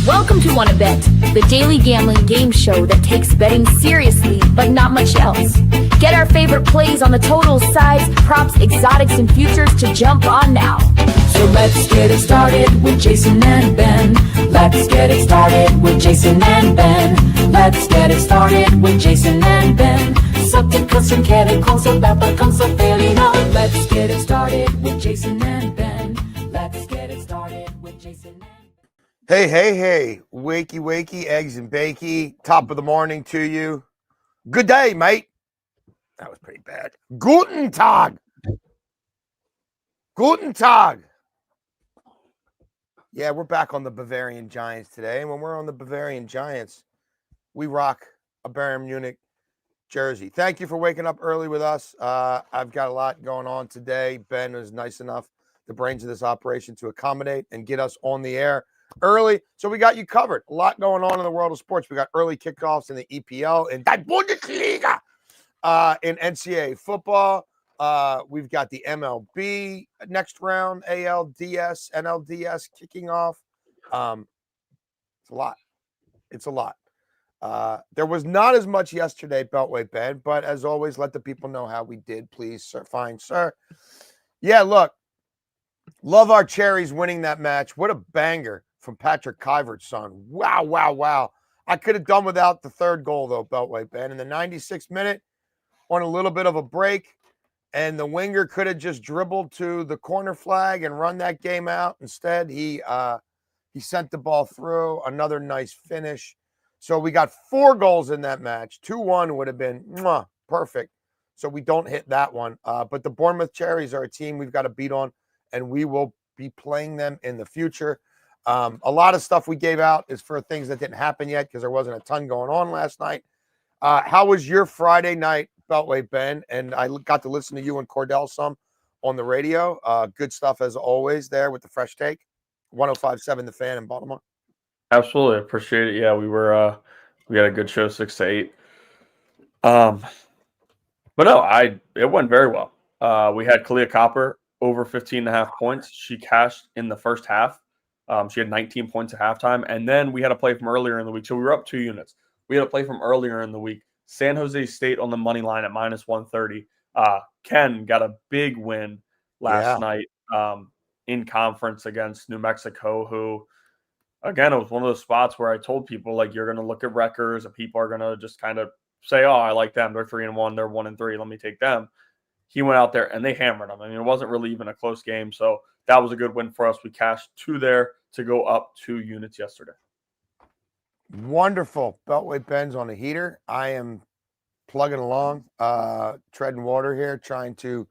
Welcome to Wanna Bet, the daily gambling game show that takes betting seriously, but not much else. Get our favorite plays on the totals, sides, props, exotics, and futures to jump on now. So let's get it started with Jason and Ben. Let's get it started with Jason and Ben. Let's get it started with Jason and Ben. Subject custom care calls about the concept fairly known. Let's get it started with Jason and Ben. Let's get it started with Jason and Ben. Hey, wakey, eggs and bakey, top of the morning to you. Good day, mate. That was pretty bad. Guten Tag. Yeah, we're back on the Bavarian Giants today. And when we're on the Bavarian Giants, we rock a Bayern Munich jersey. Thank you for waking up early with us. I've got a lot going on today. Ben was nice enough, the brains of this operation, to accommodate and get us on the air early. So we got you covered. A lot going on in the world of sports. We got early kickoffs in the EPL and Die Bundesliga, in NCAA football. We've got the MLB next round, ALDS, NLDS kicking off. It's a lot. There was not as much yesterday, Beltway Ben, but as always, let the people know how we did, please, sir. Fine, sir. Yeah, look, love our Cherries winning that match. What a banger from Patrick Kluivert's son. Wow. I could have done without the third goal, though, Beltway Ben. In the 96th minute, on a little bit of a break, and the winger could have just dribbled to the corner flag and run that game out. Instead, he sent the ball through. Another nice finish. So we got 4 goals in that match. 2-1 would have been perfect. So we don't hit that one. But the Bournemouth Cherries are a team we've got to beat on, and we will be playing them in the future. A lot of stuff we gave out is for things that didn't happen yet because there wasn't a ton going on last night. How was your Friday night, Beltway Ben? And I got to listen to you and Cordell some on the radio. Good stuff as always there with the fresh take. 105.7 The Fan in Baltimore. Absolutely. Appreciate it. Yeah, we had a good show, 6 to 8. But no, it went very well. We had Kalia Copper over 15.5 points. She cashed in the first half. She had 19 points at halftime. And then we had a play from earlier in the week. So we were up 2 units. We had a play from earlier in the week. San Jose State on the money line at -130. Ken got a big win last night in conference against New Mexico, who, again, it was one of those spots where I told people, like, you're going to look at records and people are going to just kind of say, oh, I like them. They're 3-1. They're 1-3. Let me take them. He went out there and they hammered them. I mean, it wasn't really even a close game. So that was a good win for us. We cashed 2 there to go up 2 units yesterday. Wonderful. Beltway Ben's on the heater. I am plugging along, treading water here, trying to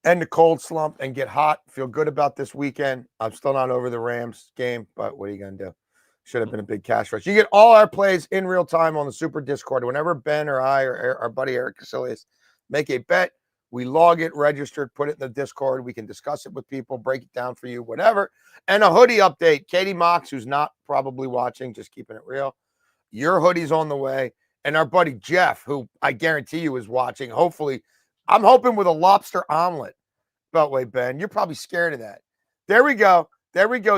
end the cold slump and get hot. Feel good about this weekend. I'm still not over the Rams game, but what are you going to do? Should have been a big cash rush. You get all our plays in real time on the Super Discord. Whenever Ben or I or our buddy Eric Casillas make a bet, we log it, registered, put it in the Discord. We can discuss it with people, break it down for you, whatever. And a hoodie update. Katie Mox, who's not probably watching, just keeping it real. Your hoodie's on the way. And our buddy Jeff, who I guarantee you is watching. Hopefully, I'm hoping with a lobster omelet, Beltway Ben. You're probably scared of that. There we go,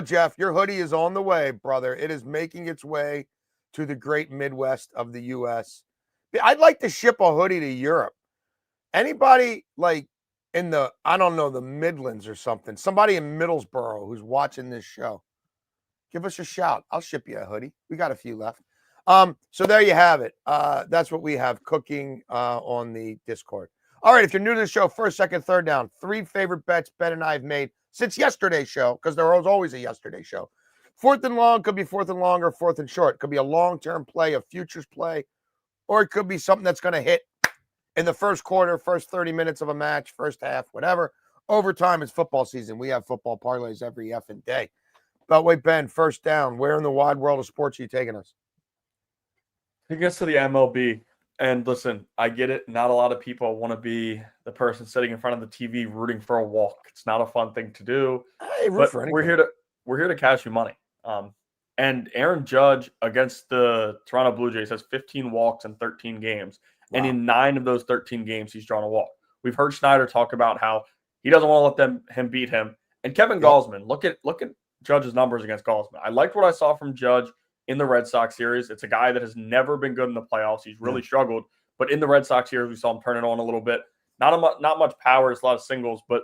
Jeff. Your hoodie is on the way, brother. It is making its way to the great Midwest of the U.S. I'd like to ship a hoodie to Europe. Anybody like in the, I don't know, the Midlands or something, somebody in Middlesbrough who's watching this show, give us a shout. I'll ship you a hoodie. We got a few left. So there you have it. That's what we have cooking on the Discord. All right, if you're new to the show, first, second, third down, 3 favorite bets Ben and I have made since yesterday's show, because there was always a yesterday show. 4th and long, could be 4th and long or 4th and short. Could be a long-term play, a futures play, or it could be something that's going to hit in the first quarter, first 30 minutes of a match, first half, whatever. Overtime is football season. We have football parlays every effing day. Beltway Ben, first down. Where in the wide world of sports are you taking us? I think it's to the MLB. And listen, I get it. Not a lot of people want to be the person sitting in front of the TV rooting for a walk. It's not a fun thing to do. But we're here to cash you money. And Aaron Judge against the Toronto Blue Jays has 15 walks in 13 games. Wow. And in 9 of those 13 games, he's drawn a walk. We've heard Schneider talk about how he doesn't want to let him beat him. And Kevin Gausman, look at Judge's numbers against Gosman. I liked what I saw from Judge in the Red Sox series. It's a guy that has never been good in the playoffs. He's really struggled, but in the Red Sox series, we saw him turn it on a little bit. Not much power. It's a lot of singles, but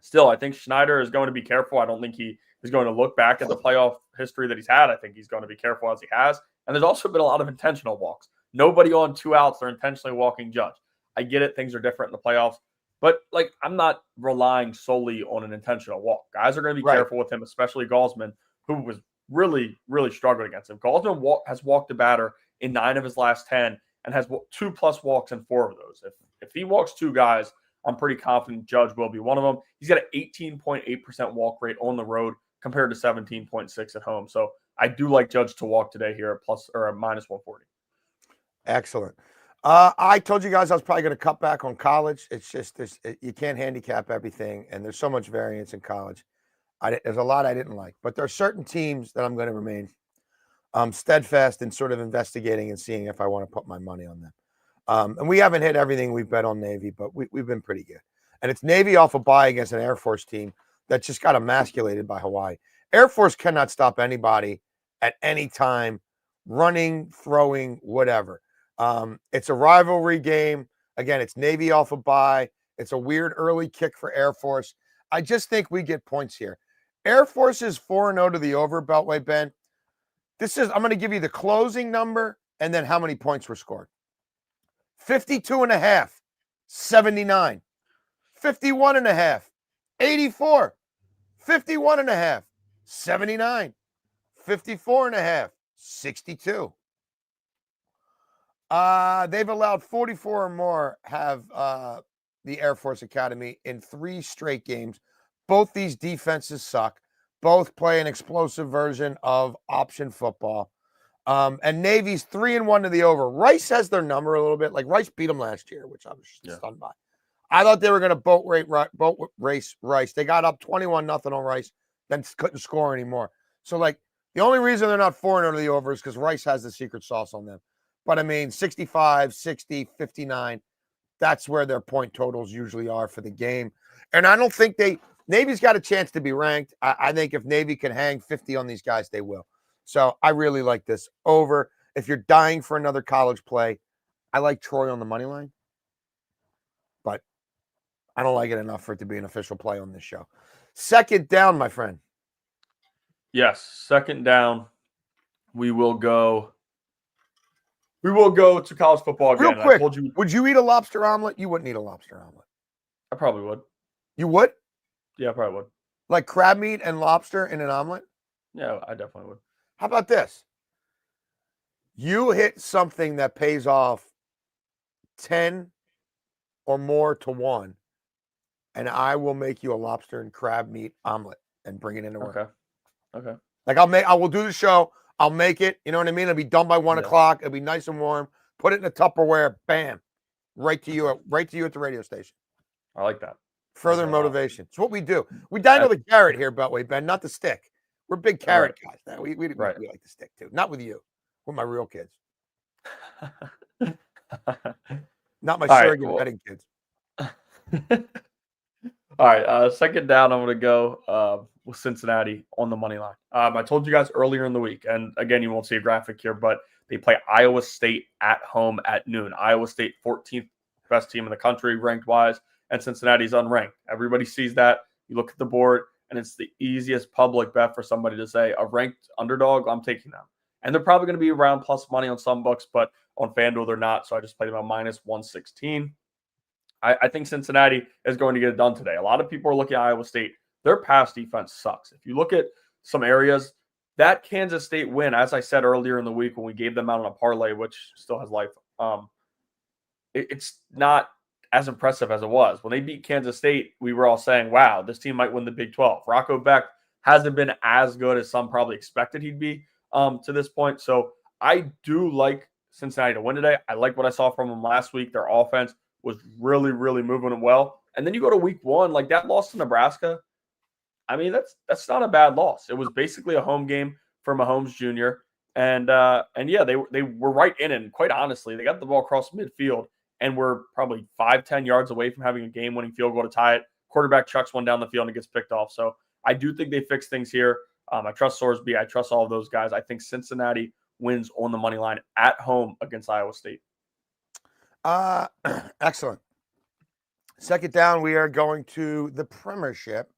still, I think Schneider is going to be careful. I don't think he is going to look back at the playoff history that he's had. I think he's going to be careful as he has. And there's also been a lot of intentional walks. Nobody on 2 outs, they're intentionally walking Judge. I get it. Things are different in the playoffs. But, I'm not relying solely on an intentional walk. Guys are going to be careful with him, especially Gosman, who was really, really struggling against him. Gosman has walked a batter in 9 of his last 10 and has 2+ walks in 4 of those. If he walks 2 guys, I'm pretty confident Judge will be one of them. He's got an 18.8% walk rate on the road compared to 17.6 at home. So I do like Judge to walk today here at plus or at minus 140. Excellent. I told you guys I was probably going to cut back on college. It's just you can't handicap everything, and there's so much variance in college. There's a lot I didn't like, but there are certain teams that I'm going to remain steadfast in sort of investigating and seeing if I want to put my money on them. And we haven't hit everything we've bet on Navy, but we've been pretty good. And it's Navy off a bye against an Air Force team that just got emasculated by Hawaii. Air Force cannot stop anybody at any time, running, throwing, whatever. It's a rivalry game. Again, it's Navy off a bye. It's a weird early kick for Air Force. I just think we get points here. Air Force is 4-0 to the over, Beltway, Ben. I'm going to give you the closing number and then how many points were scored. 52.5, 79. 51.5, 84. 51.5, 79. 54.5, 62. They've allowed 44 or more have the Air Force Academy in 3 straight games. Both these defenses suck. Both play an explosive version of option football. And Navy's 3-1 to the over. Rice has their number a little bit. Like Rice beat them last year, which I was stunned by. I thought they were going to boat race Rice. They got up 21-0 on Rice, then couldn't score anymore. So, the only reason they're not 4-0 to the over is because Rice has the secret sauce on them. But, 65, 60, 59, that's where their point totals usually are for the game. And I don't think Navy's got a chance to be ranked. I think if Navy can hang 50 on these guys, they will. So I really like this over. If you're dying for another college play, I like Troy on the money line. But I don't like it enough for it to be an official play on this show. Second down, my friend. Yes, second down. We will go to college football again. Real quick, I told you, would you eat a lobster omelet? You wouldn't eat a lobster omelet. I probably would. You would? Yeah, I probably would. Like crab meat and lobster in an omelet? Yeah, I definitely would. How about this? You hit something that pays off 10 or more to 1, and I will make you a lobster and crab meat omelet and bring it into work. Okay. I will do the show. I'll make it. You know what I mean? It'll be done by 1 o'clock. It'll be nice and warm. Put it in a Tupperware. Bam. Right to you at the radio station. I like that. Further motivation. It's what we do. We dine the carrot here, Beltway, Ben, not the stick. We're big carrot guys. Now. We like the stick too. Not with you. With my real kids. Not my surrogate betting kids. All right. Second down, I'm going to go with Cincinnati on the money line. I told you guys earlier in the week, and again, you won't see a graphic here, but they play Iowa State at home at noon. Iowa State, 14th best team in the country, ranked-wise, and Cincinnati's unranked. Everybody sees that. You look at the board, and it's the easiest public bet for somebody to say, a ranked underdog, I'm taking them. And they're probably going to be around plus money on some books, but on FanDuel, they're not, so I just played them at minus 116. I think Cincinnati is going to get it done today. A lot of people are looking at Iowa State. Their pass defense sucks. If you look at some areas, that Kansas State win, as I said earlier in the week when we gave them out on a parlay, which still has life, it's not as impressive as it was. When they beat Kansas State, we were all saying, wow, this team might win the Big 12. Rocco Beck hasn't been as good as some probably expected he'd be to this point. So I do like Cincinnati to win today. I like what I saw from them last week. Their offense was really, really moving it well. And then you go to week 1, like that loss to Nebraska. I mean, that's not a bad loss. It was basically a home game for Mahomes Jr. And yeah, they were right in it. And quite honestly, they got the ball across midfield and were probably 5-10 yards away from having a game-winning field goal to tie it. Quarterback chucks one down the field and it gets picked off. So I do think they fix things here. I trust Sorsby. I trust all of those guys. I think Cincinnati wins on the money line at home against Iowa State. Excellent. Second down, we are going to the Premiership.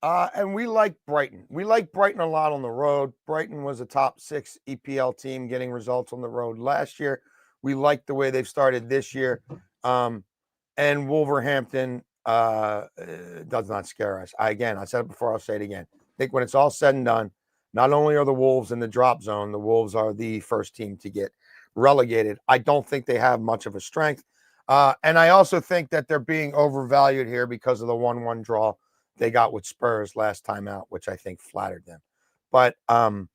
And we like Brighton. We like Brighton a lot on the road. Brighton was a top 6 EPL team getting results on the road last year. We like the way they've started this year. And Wolverhampton does not scare us. I said it before, I'll say it again. I think when it's all said and done, not only are the Wolves in the drop zone, the Wolves are the first team to get relegated. I don't think they have much of a strength. And I also think that they're being overvalued here because of the 1-1 draw they got with Spurs last time out, which I think flattered them. But I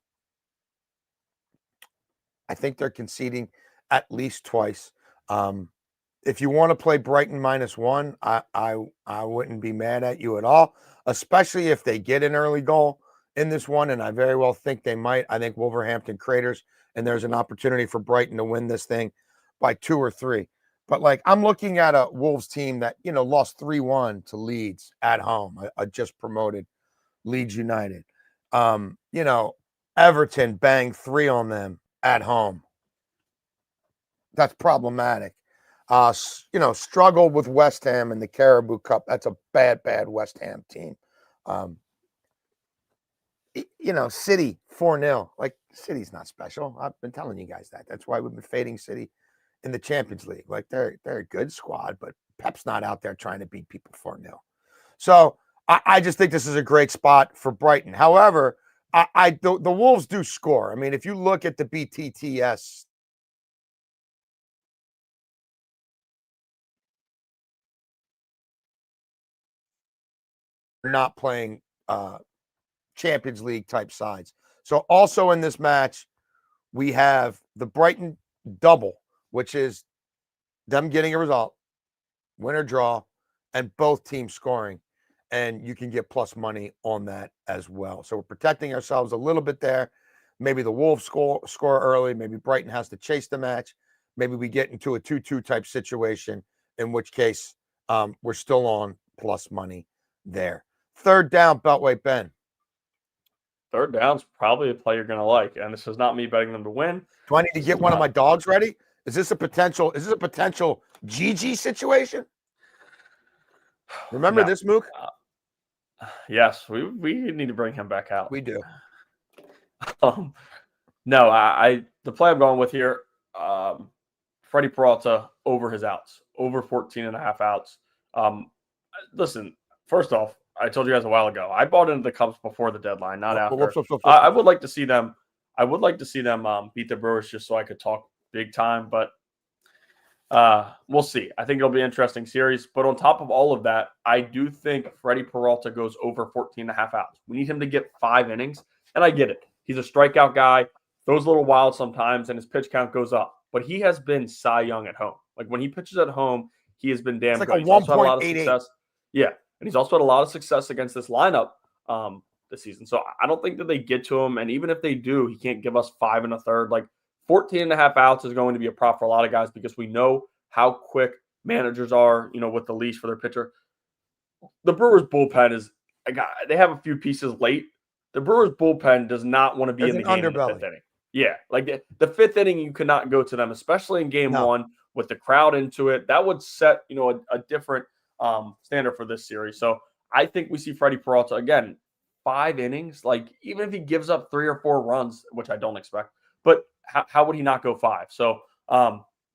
think they're conceding at least twice. If you want to play Brighton -1, I wouldn't be mad at you at all, especially if they get an early goal in this one, and I very well think they might. I think Wolverhampton craters, and there's an opportunity for Brighton to win this thing by 2 or 3. But, like, I'm looking at a Wolves team that, lost 3-1 to Leeds at home, a just promoted Leeds United. Everton banged 3 on them at home. That's problematic. Struggled with West Ham in the Carabao Cup. That's a bad West Ham team. City 4-0. Like, City's not special. I've been telling you guys that. That's why we've been fading City in the Champions League. Like, they're a good squad, but Pep's not out there trying to beat people 4-0. So I just think this is a great spot for Brighton. However, the Wolves do score. I mean, if you look at the BTTS, they're not playing Champions League type sides. So also in this match, we have the Brighton double, which is them getting a result, win or draw, and both teams scoring. And you can get plus money on that as well. So we're protecting ourselves a little bit there. Maybe the Wolves score early. Maybe Brighton has to chase the match. Maybe we get into a 2-2 type situation, in which case we're still on plus money there. Third down, Beltway Ben. Third down's probably a play you're going to like. And this is not me betting them to win. Do I need to get one of my dogs ready? Is this a potential GG situation? Remember this, Mook? Yes, we need to bring him back out. We do. No, the play I'm going with here, Freddie Peralta over his outs, over 14.5 outs. Listen, first off, I told you guys a while ago, I bought into the Cubs before the deadline, not after. I would like to see them. I would like to see them beat the Brewers just so I could talk big time, but we'll see. I think it'll be an interesting series. But on top of all of that, I do think Freddie Peralta goes over 14.5 outs. We need him to get 5 innings, and I get it. He's a strikeout guy, throws a little wild sometimes, and his pitch count goes up. But he has been Cy Young at home. Like, when he pitches at home, he has been damn good. He's also had a lot of success. Yeah, and he's also had a lot of success against this lineup this season. So I don't think that they get to him. And even if they do, he can't give us 5 1/3. Like, 14.5 outs is going to be a prop for a lot of guys because we know how quick managers are, with the leash for their pitcher. The Brewers bullpen they have a few pieces late. The Brewers bullpen does not want to be in the game in the 5th inning. Yeah, like the 5th inning, you could not go to them, especially in game 1 with the crowd into it. That would set, a different standard for this series. So I think we see Freddie Peralta again, 5 innings. Like, even if he gives up 3 or 4 runs, which I don't expect, but how would he not go 5? So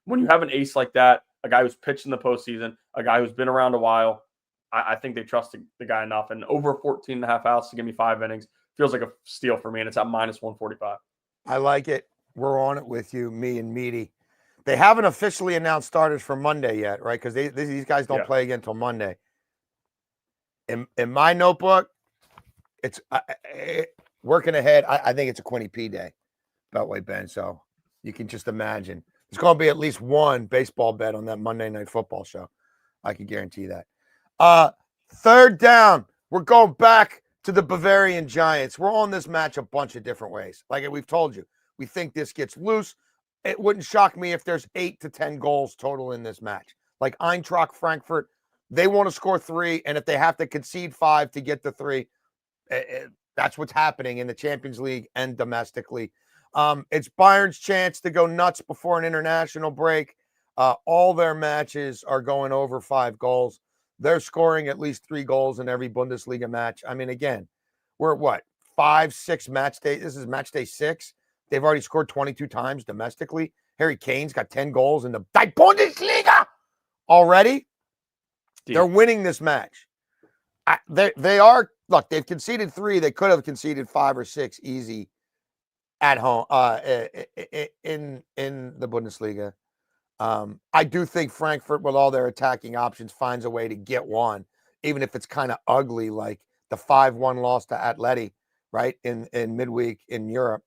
when you have an ace like that, a guy who's pitched in the postseason, a guy who's been around a while, I think they trust the guy enough. And over 14.5 outs to give me 5 innings feels like a steal for me, and it's at -145. I like it. We're on it with you, me and Meaty. They haven't officially announced starters for Monday yet, right? Because these guys don't play again until Monday. In my notebook, it's working ahead. I think it's a Quinny P day, Beltway Ben. So you can just imagine. There's going to be at least one baseball bet on that Monday Night Football show. I can guarantee that. Third down. We're going back to the Bavarian Giants. We're on this match a bunch of different ways. Like we've told you, we think this gets loose. It wouldn't shock me if there's 8 to 10 goals total in this match. Like Eintracht Frankfurt, they want to score 3, and if they have to concede 5 to get the 3, That's what's happening in the Champions League and domestically. It's Bayern's chance to go nuts before an international break. All their matches are going over 5 goals. They're scoring at least 3 goals in every Bundesliga match. I mean, again, we're at what, 5, 6 match day? This is match day 6. They've already scored 22 times domestically. Harry Kane's got 10 goals in the Bundesliga already. They're winning this match. They are, look, they've conceded 3. They could have conceded 5 or 6 easy at home in the Bundesliga. I do think Frankfurt, with all their attacking options, finds a way to get one, even if it's kind of ugly, like the 5-1 loss to Atleti, right, in midweek in Europe.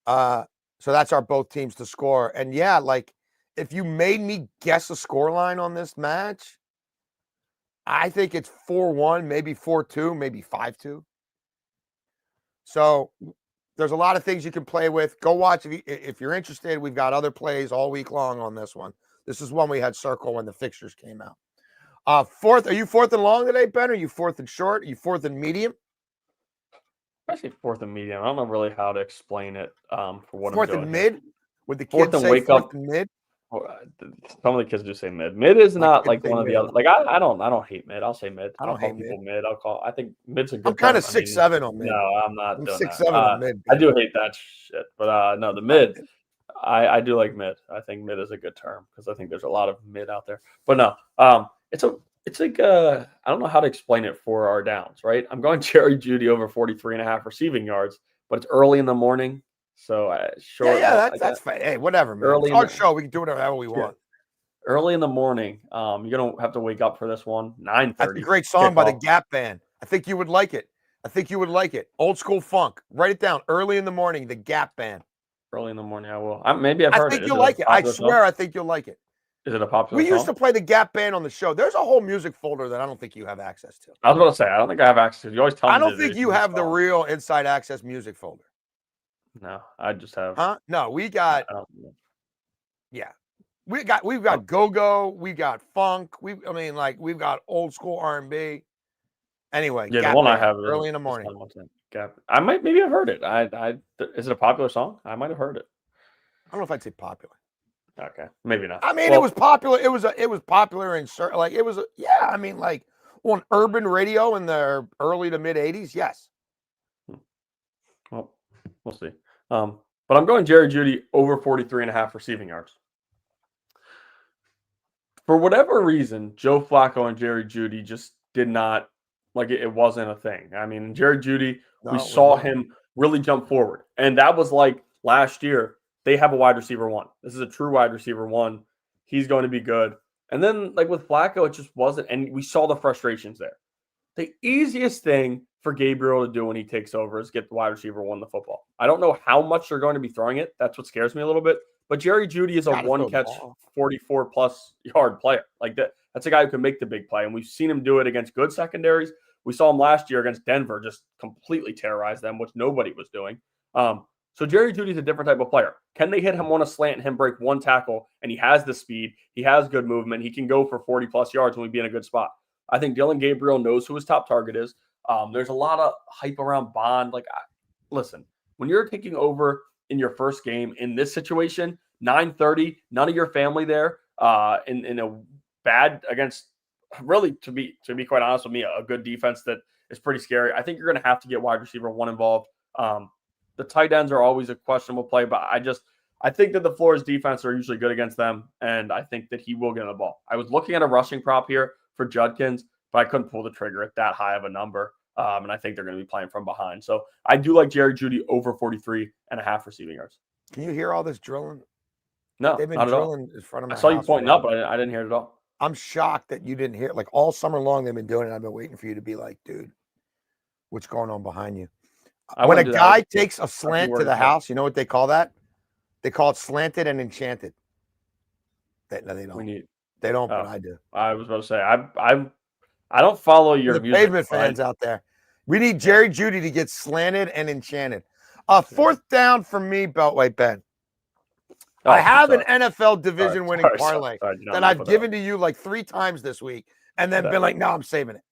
So that's our both teams to score. And yeah, like if you made me guess a scoreline on this match, I think it's 4-1, maybe 4-2, maybe 5-2. So there's a lot of things you can play with. Go watch if you're interested. We've got other plays all week long on this one. This is one we had circle when the fixtures came out. Fourth, are you fourth and long today, Ben? Are you fourth and short? Are you fourth and medium? I say fourth and medium. I don't know really how to explain it for what fourth I'm doing and mid? Here. Would the Fourth kids and say wake fourth up. and mid? Some of the kids do say mid. Mid is not like one of the mid. other. Like I don't hate mid. I'll say mid. I don't I'll call hate people mid. I think mid's a good. I'm kind of term. 6'7" on mid. No, I'm not I'm doing 6'7" that. on mid. I do hate that shit, but no, the mid. I do like mid. I think mid is a good term because I think there's a lot of mid out there. But no, it's like I don't know how to explain it for our downs, right? I'm going Jerry Jeudy over 43.5 receiving yards, but it's early in the morning, so short. Yeah, that's fine. Hey, whatever, man. Early It's our show. We can do whatever we want. Early in the morning, you're gonna have to wake up for this one. 9:30. That's a great song by the Gap Band. I think you would like it. Old school funk. Write it down. Early in the morning, the Gap Band. Early in the morning, I will. Maybe I've heard it. I think you'll like it. I swear, I think you'll like it. Is it a popular song? We used to play the Gap Band on the show. There's a whole music folder that I don't think you have access to. I was about to say, I don't think I have access to. You always tell me. I don't think you have the real inside access music folder. No, I just have. Huh? No, we got. Yeah, we've got go-go. We got funk. We've got old school R&B. Anyway, yeah, the one I have early in the morning. Gap. Maybe I've heard it. Is it a popular song? I might have heard it. I don't know if I'd say popular. Okay, maybe not. I mean, it was popular. It was popular in certain, like it was. I mean, like on urban radio in the early to mid '80s. Yes. Well, we'll see. But I'm going Jerry Jeudy over 43.5 receiving yards. For whatever reason, Joe Flacco and Jerry Jeudy just did not, like, it wasn't a thing. I mean, Jerry Jeudy, we saw him really jump forward. And that was like last year. They have a wide receiver 1. This is a true wide receiver 1. He's going to be good. And then, like with Flacco, it just wasn't. And we saw the frustrations there. The easiest thing for Gabriel to do when he takes over is get the wide receiver 1 the football. I don't know how much they're going to be throwing it. That's what scares me a little bit. But Jerry Jeudy is a one-catch, 44-plus yard player. Like that. That's a guy who can make the big play. And we've seen him do it against good secondaries. We saw him last year against Denver, just completely terrorize them, which nobody was doing. So Jerry Jeudy's a different type of player. Can they hit him on a slant and him break one tackle, and he has the speed, he has good movement, he can go for 40-plus yards when we be in a good spot. I think Dylan Gabriel knows who his top target is. There's a lot of hype around Bond. Listen, when you're taking over in your first game in this situation, 9:30, none of your family there, in a bad against, really, to be quite honest with me, a good defense that is pretty scary. I think you're going to have to get wide receiver 1 involved. The tight ends are always a questionable play, but I think that the Flores defense are usually good against them, and I think that he will get the ball. I was looking at a rushing prop here for Judkins, but I couldn't pull the trigger at that high of a number, and I think they're going to be playing from behind. So I do like Jerry Jeudy over 43.5 receiving yards. Can you hear all this drilling? No, they've been not drilling in front of my house. I saw you pointing up, but I didn't hear it at all. I'm shocked that you didn't hear it. Like all summer long, they've been doing it. I've been waiting for you to be like, dude, what's going on behind you? When a guy takes a slant to the house, you know what they call that? They call it slanted and enchanted. No, they don't. They don't, but I do. I was about to say, I don't follow your music. Pavement fans out there. We need Jerry Jeudy to get slanted and enchanted. Fourth down for me, Beltway Ben. I have an NFL division winning parlay that I've given to you like 3 times this week and then been like, no, I'm saving it.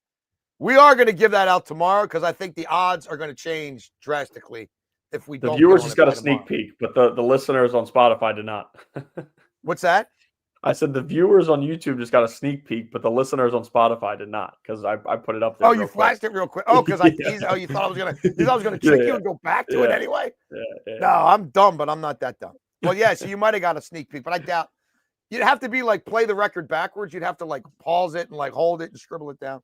We are going to give that out tomorrow because I think the odds are going to change drastically if we The don't. viewers get on just it got by a sneak tomorrow. peek, but the listeners on Spotify did not. What's that? I said the viewers on YouTube just got a sneak peek, but the listeners on Spotify did not because I put it up there. Oh, you flashed it real quick. Oh, because I teased. Oh, you thought I was gonna trick you and go back to it anyway. Yeah. No, I'm dumb, but I'm not that dumb. Well, yeah. So you might have got a sneak peek, but I doubt. You'd have to be like play the record backwards. You'd have to like pause it and like hold it and scribble it down.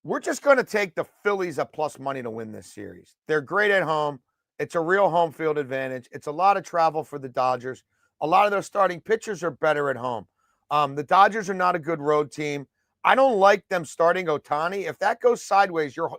We're just going to take the Phillies at plus money to win this series. They're great at home. It's a real home field advantage. It's a lot of travel for the Dodgers. A lot of their starting pitchers are better at home. The Dodgers are not a good road team. I don't like them starting Ohtani. If that goes sideways, you're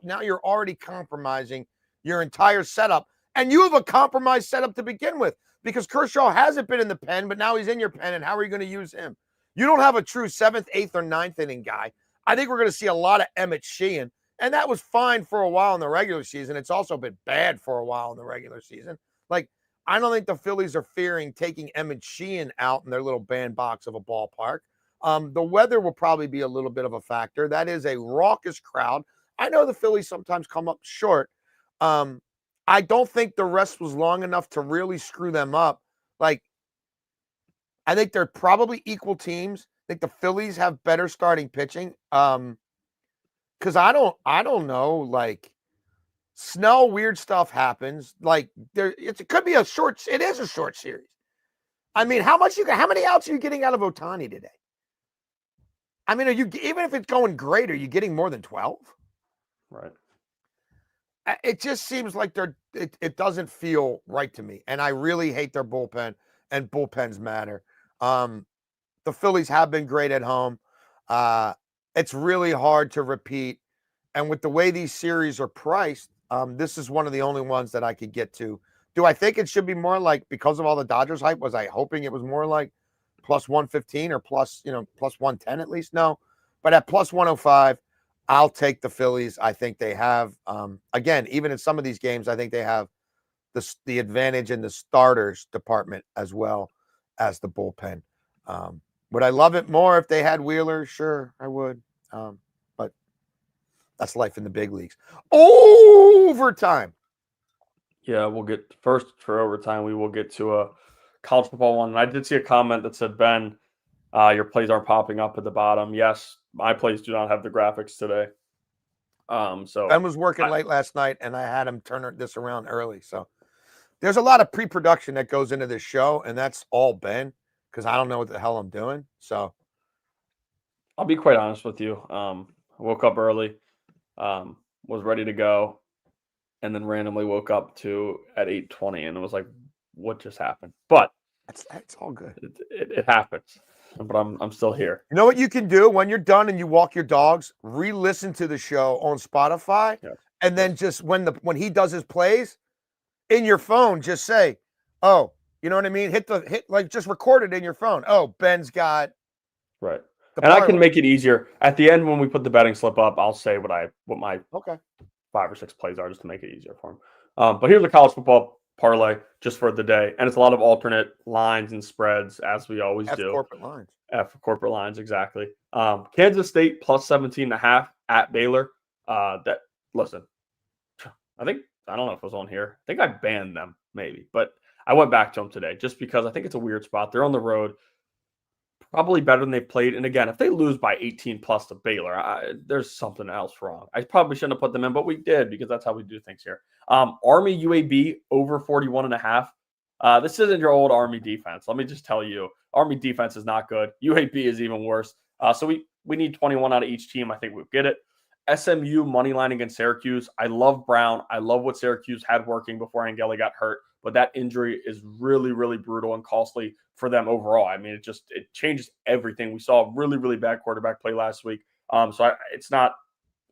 already compromising your entire setup. And you have a compromised setup to begin with because Kershaw hasn't been in the pen, but now he's in your pen. And how are you going to use him? You don't have a true 7th, 8th, or 9th inning guy. I think we're going to see a lot of Emmett Sheehan. And that was fine for a while in the regular season. It's also been bad for a while in the regular season. Like, I don't think the Phillies are fearing taking Emmett Sheehan out in their little bandbox of a ballpark. The weather will probably be a little bit of a factor. That is a raucous crowd. I know the Phillies sometimes come up short. I don't think the rest was long enough to really screw them up. Like, I think they're probably equal teams. I think the Phillies have better starting pitching. Because I don't know, like Snell, weird stuff happens. Like it could be it is a short series. I mean, how many outs are you getting out of Ohtani today? I mean, even if it's going great, are you getting more than 12? Right. It just seems like it doesn't feel right to me. And I really hate their bullpen, and bullpens matter. The Phillies have been great at home. It's really hard to repeat. And with the way these series are priced, this is one of the only ones that I could get to. Do I think it should be more like, because of all the Dodgers hype, was I hoping it was more like plus 115 or plus 110 at least? No. But at plus 105, I'll take the Phillies. I think they have, again, even in some of these games, I think they have the advantage in the starters department as well as the bullpen. Would I love it more if they had Wheeler? Sure, I would. But that's life in the big leagues. Overtime. Yeah, we'll get first for overtime. We will get to a college football one. And I did see a comment that said, Ben, your plays aren't popping up at the bottom. Yes, my plays do not have the graphics today. So Ben was working late last night, and I had him turn this around early. So there's a lot of pre-production that goes into this show, and that's all Ben, because I don't know what the hell I'm doing. So I'll be quite honest with you. I woke up early, was ready to go, and then randomly woke up at 8:20, and it was like, what just happened? But it's all good. It happens. But I'm still here. You know what you can do when you're done and you walk your dogs? Re-listen to the show on Spotify, and then just when he does his plays in your phone, just say, "Oh, you know what I mean? Hit just record it in your phone. Oh, Ben's got right." And I can make it easier at the end when we put the betting slip up. I'll say what my 5 or 6 plays are just to make it easier for him. But here's a college football parlay just for the day, and it's a lot of alternate lines and spreads as we always do. Corporate lines. Corporate lines, exactly. Kansas State plus 17.5 at Baylor. Listen, I don't know if it was on here. I think I banned them maybe, but I went back to them today just because I think it's a weird spot. They're on the road, probably better than they've played. And again, if they lose by 18 plus to Baylor, there's something else wrong. I probably shouldn't have put them in, but we did because that's how we do things here. Army UAB over 41.5. This isn't your old Army defense. Let me just tell you, Army defense is not good. UAB is even worse. So we need 21 out of each team. I think we'll get it. SMU money line against Syracuse. I love Brown. I love what Syracuse had working before Angeli got hurt, but that injury is really, really brutal and costly for them overall. I mean, it changes everything. We saw really, really bad quarterback play last week. It's not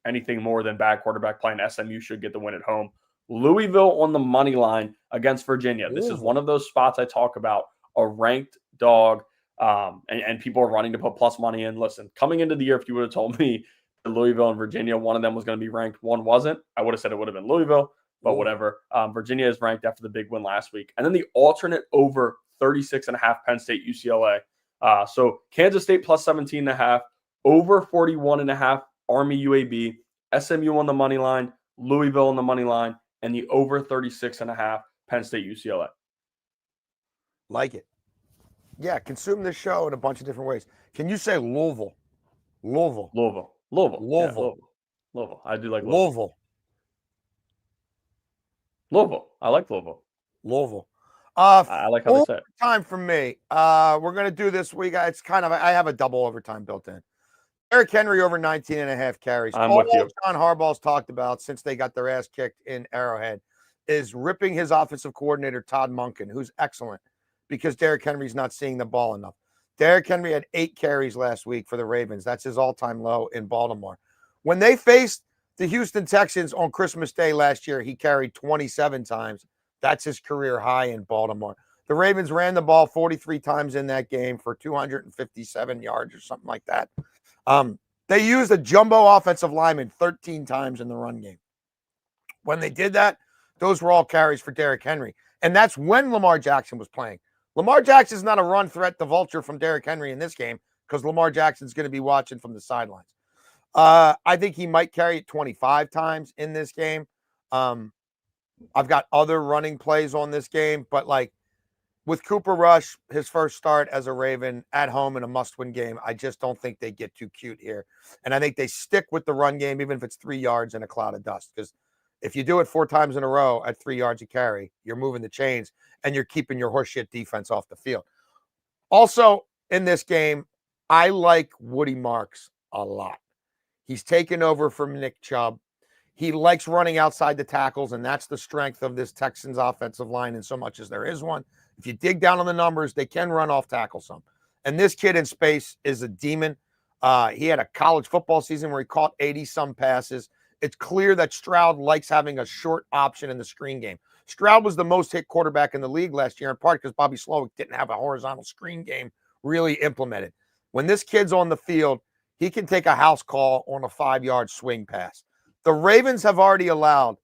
anything more than bad quarterback play, and SMU should get the win at home. Louisville on the money line against Virginia. This is one of those spots I talk about, a ranked dog, and people are running to put plus money in. Listen, coming into the year, if you would have told me Louisville and Virginia, one of them was going to be ranked, one wasn't, I would have said it would have been Louisville, but whatever. Virginia is ranked after the big win last week. And then the alternate over 36.5 Penn State UCLA. So Kansas State plus 17.5, over 41.5 Army UAB, SMU on the money line, Louisville on the money line, and the over 36.5 Penn State UCLA. Like it. Yeah, consume this show in a bunch of different ways. Can you say Louisville? Louisville. Louisville. Louisville. Yeah, Louisville. I do like Louisville. I like Louisville. Louisville. I like how they say it. Time for me. We're going to do this week. It's kind of, I have a double overtime built in. Derrick Henry over 19.5 carries. I'm with you. John Harbaugh's talked about since they got their ass kicked in Arrowhead is ripping his offensive coordinator, Todd Monken, who's excellent because Derrick Henry's not seeing the ball enough. Derrick Henry had 8 carries last week for the Ravens. That's his all-time low in Baltimore. When they faced the Houston Texans on Christmas Day last year, he carried 27 times. That's his career high in Baltimore. The Ravens ran the ball 43 times in that game for 257 yards or something like that. They used a jumbo offensive lineman 13 times in the run game. When they did that, those were all carries for Derrick Henry. And that's when Lamar Jackson was playing. Lamar Jackson's not a run threat to vulture from Derrick Henry in this game because Lamar Jackson's going to be watching from the sidelines. I think he might carry it 25 times in this game. I've got other running plays on this game, but like with Cooper Rush, his first start as a Raven at home in a must-win game, I just don't think they get too cute here. And I think they stick with the run game, even if it's 3 yards in a cloud of dust. Because if you do it 4 times in a row at 3 yards a carry, you're moving the chains and you're keeping your horseshit defense off the field. Also, in this game, I like Woody Marks a lot. He's taken over from Nick Chubb. He likes running outside the tackles, and that's the strength of this Texans offensive line in so much as there is one. If you dig down on the numbers, they can run off tackle some. And this kid in space is a demon. He had a college football season where he caught 80-some passes. It's clear that Stroud likes having a short option in the screen game. Stroud was the most hit quarterback in the league last year, in part because Bobby Slowick didn't have a horizontal screen game really implemented. When this kid's on the field, he can take a house call on a 5-yard swing pass. The Ravens have already allowed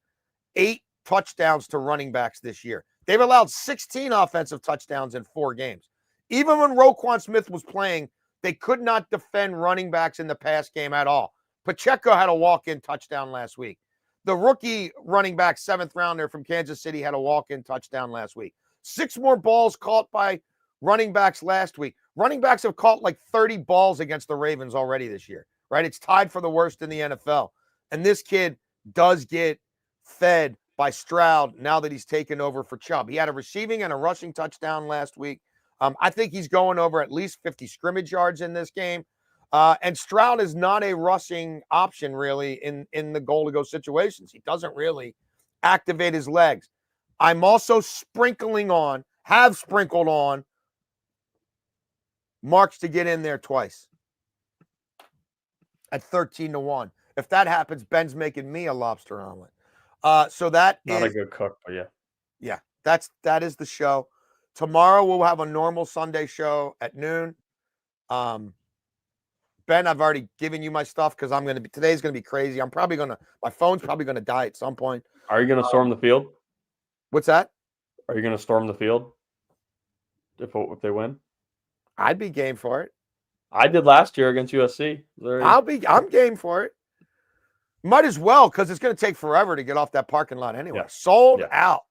8 touchdowns to running backs this year. They've allowed 16 offensive touchdowns in 4 games. Even when Roquan Smith was playing, they could not defend running backs in the pass game at all. Pacheco had a walk-in touchdown last week. The rookie running back, 7th rounder from Kansas City, had a walk-in touchdown last week. 6 more balls caught by running backs last week. Running backs have caught like 30 balls against the Ravens already this year, right? It's tied for the worst in the NFL. And this kid does get fed by Stroud now that he's taken over for Chubb. He had a receiving and a rushing touchdown last week. I think he's going over at least 50 scrimmage yards in this game. And Stroud is not a rushing option really in the goal-to-go situations. He doesn't really activate his legs. I'm also have sprinkled on Marks to get in there twice at 13-1. If that happens, Ben's making me a lobster omelet. So that Not is a good cook, but yeah. Yeah, that is the show. Tomorrow we'll have a normal Sunday show at noon. Ben, I've already given you my stuff because today's gonna be crazy. My phone's probably gonna die at some point. Are you gonna storm the field? What's that? Are you gonna storm the field if they win? I'd be game for it. I did last year against USC. I'm game for it. Might as well, because it's going to take forever to get off that parking lot anyway. Yeah. Sold out.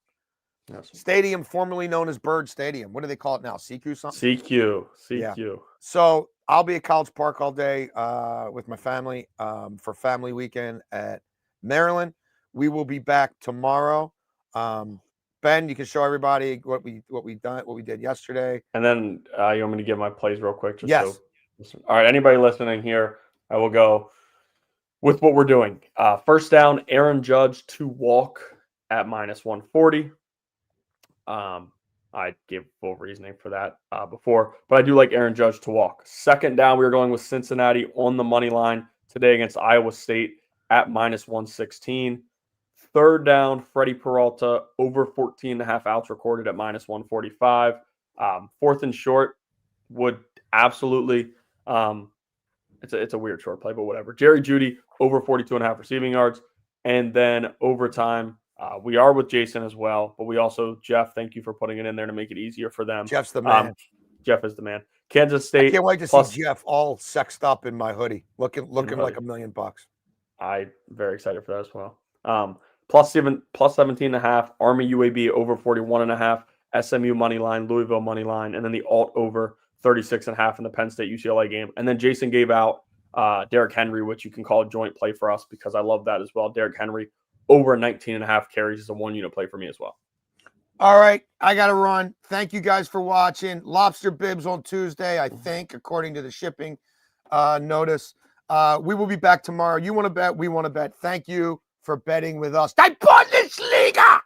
Yes. Stadium formerly known as Bird Stadium. What do they call it now? CQ something? CQ. Yeah. So I'll be at College Park all day with my family for family weekend at Maryland. We will be back tomorrow. Ben, you can show everybody what we did yesterday. And then you want me to give my plays real quick? Yes. All right. Anybody listening here, I will go with what we're doing. First down, Aaron Judge to walk at -140. I gave full reasoning for that before, but I do like Aaron Judge to walk. Second down, we are going with Cincinnati on the money line today against Iowa State at -116. Third down, Freddie Peralta over 14.5 outs recorded at -145. Fourth and short would absolutely it's a weird short play, but whatever. Jerry Jeudy over 42.5 receiving yards. And then overtime, we are with Jason as well, but we also, Jeff, thank you for putting it in there to make it easier for them. Jeff's the man. Jeff is the man. Kansas I State can't wait to plus. see Jeff all sexed up in my hoodie, looking like hoodie. $1 million. I'm very excited for that as well. Plus 17.5. Army UAB over 41.5. SMU money line, Louisville money line, and then the alt over 36.5 in the Penn State UCLA game. And then Jason gave out Derrick Henry, which you can call a joint play for us because I love that as well. Derrick Henry over 19.5 carries is a 1-unit play for me as well. All right, I got to run. Thank you guys for watching. Lobster Bibs on Tuesday, I think, according to the shipping notice. We will be back tomorrow. You want to bet? We want to bet. Thank you for betting with us. Die Bundesliga!